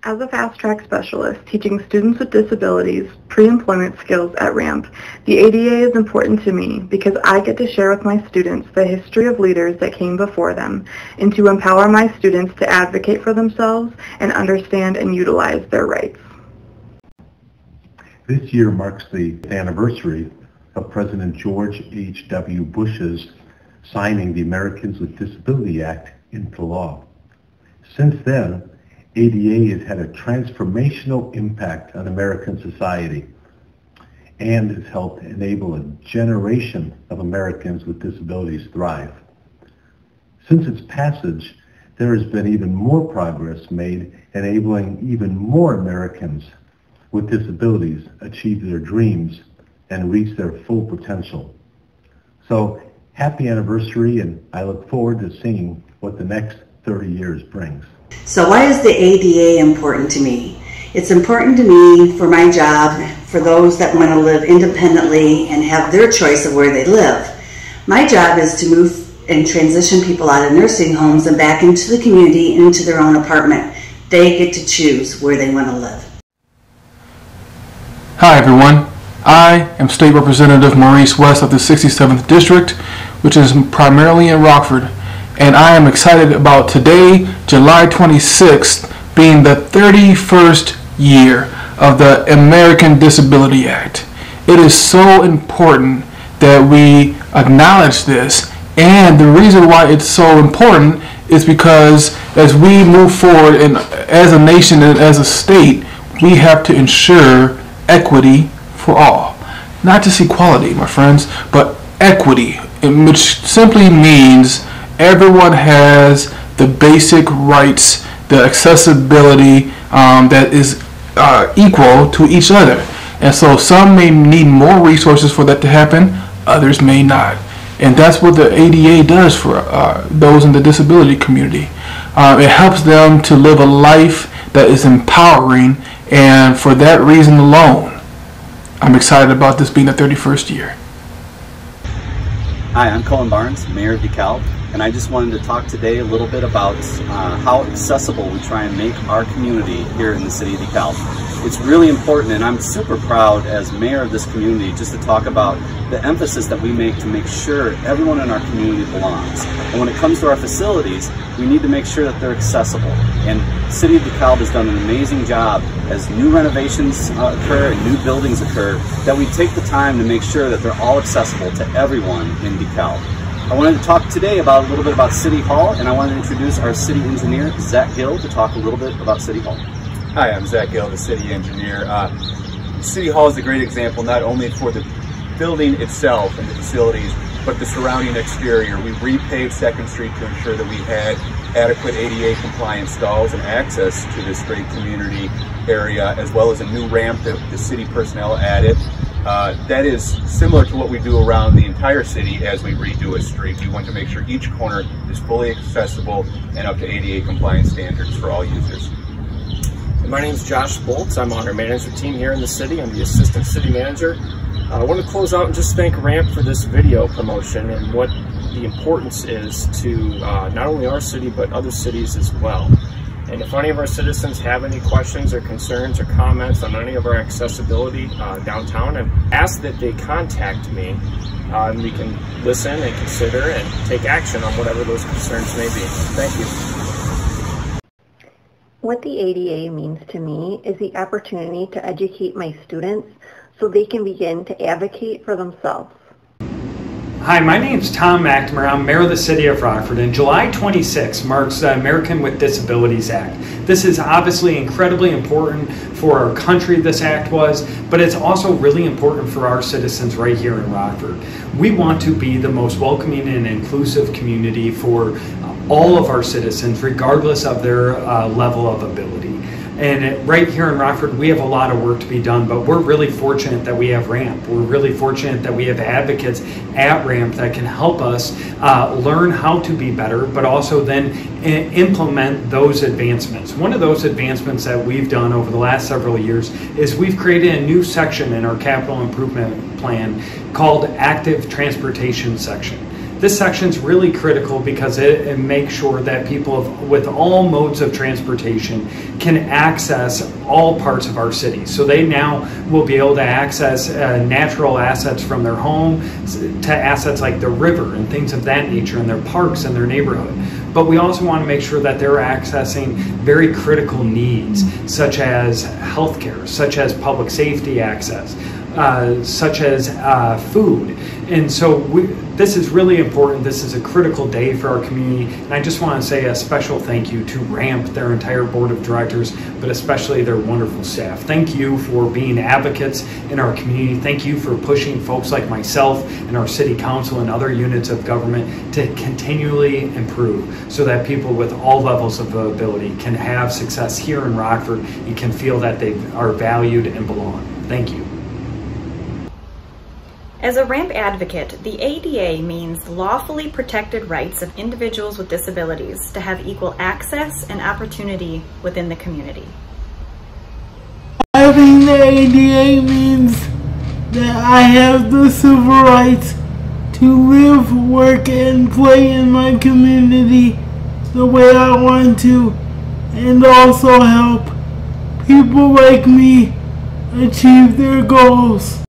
As a Fast Track specialist teaching students with disabilities pre-employment skills at RAMP, the ADA is important to me because I get to share with my students the history of leaders that came before them and to empower my students to advocate for themselves and understand and utilize their rights. This year marks the anniversary of President George H.W. Bush's signing the Americans with Disabilities Act into law. Since then, ADA has had a transformational impact on American society and has helped enable a generation of Americans with disabilities thrive. Since its passage, there has been even more progress made enabling even more Americans with disabilities achieve their dreams and reach their full potential. So, happy anniversary, and I look forward to seeing what the next 30 years brings. So why is the ADA important to me? It's important to me for my job, for those that want to live independently and have their choice of where they live. My job is to move and transition people out of nursing homes and back into the community and into their own apartment. They get to choose where they want to live. Hi everyone, I am State Representative Maurice West of the 67th District, which is primarily in Rockford. And I am excited about today, July 26th, being the 31st year of the American Disabilities Act. It is so important that we acknowledge this, and the reason why it's so important is because as we move forward and as a nation and as a state, we have to ensure equity for all. Not just equality, my friends, but equity, which simply means everyone has the basic rights, the accessibility that is equal to each other. And so some may need more resources for that to happen, others may not. And that's what the ADA does for those in the disability community. It helps them to live a life that is empowering, and for that reason alone, I'm excited about this being the 31st year. Hi, I'm Colin Barnes, Mayor of DeKalb, and I just wanted to talk today a little bit about how accessible we try and make our community here in the city of DeKalb. It's really important, and I'm super proud as mayor of this community just to talk about the emphasis that we make to make sure everyone in our community belongs. And when it comes to our facilities, we need to make sure that they're accessible. And the city of DeKalb has done an amazing job as new renovations occur and new buildings occur, that we take the time to make sure that they're all accessible to everyone in DeKalb. I wanted to talk today about a little bit about City Hall, and I wanted to introduce our city engineer, Zach Gill, to talk a little bit about City Hall. Hi, I'm Zach Gill, the city engineer. City Hall is a great example not only for the building itself and the facilities, but the surrounding exterior. We repaved 2nd Street to ensure that we had adequate ADA compliant stalls and access to this great community area, as well as a new ramp that the city personnel added. That is similar to what we do around the entire city as we redo a street. We want to make sure each corner is fully accessible and up to ADA compliant standards for all users. My name is Josh Boltz. I'm on our management team here in the city. I'm the assistant city manager. I want to close out and just thank RAMP for this video promotion and what the importance is to not only our city but other cities as well. And if any of our citizens have any questions or concerns or comments on any of our accessibility downtown, I ask that they contact me and we can listen and consider and take action on whatever those concerns may be. Thank you. What the ADA means to me is the opportunity to educate my students so they can begin to advocate for themselves. Hi, my name is Tom McNamara. I'm Mayor of the City of Rockford, and July 26 marks the American with Disabilities Act. This is obviously incredibly important for our country, this act was, but it's also really important for our citizens right here in Rockford. We want to be the most welcoming and inclusive community for all of our citizens, regardless of their level of ability. And right here in Rockford, we have a lot of work to be done, but we're really fortunate that we have RAMP. We're really fortunate that we have advocates at RAMP that can help us learn how to be better, but also then implement those advancements. One of those advancements that we've done over the last several years is we've created a new section in our capital improvement plan called Active Transportation Section. This section is really critical because it makes sure that people with all modes of transportation can access all parts of our city. So they now will be able to access natural assets from their home to assets like the river and things of that nature, and their parks and their neighborhood. But we also want to make sure that they're accessing very critical needs, such as healthcare, such as public safety access, such as food. And so this is really important. This is a critical day for our community. And I just want to say a special thank you to RAMP, their entire board of directors, but especially their wonderful staff. Thank you for being advocates in our community. Thank you for pushing folks like myself and our city council and other units of government to continually improve so that people with all levels of ability can have success here in Rockford and can feel that they are valued and belong. Thank you. As a RAMP advocate, the ADA means lawfully protected rights of individuals with disabilities to have equal access and opportunity within the community. Having the ADA means that I have the civil rights to live, work, and play in my community the way I want to, and also help people like me achieve their goals.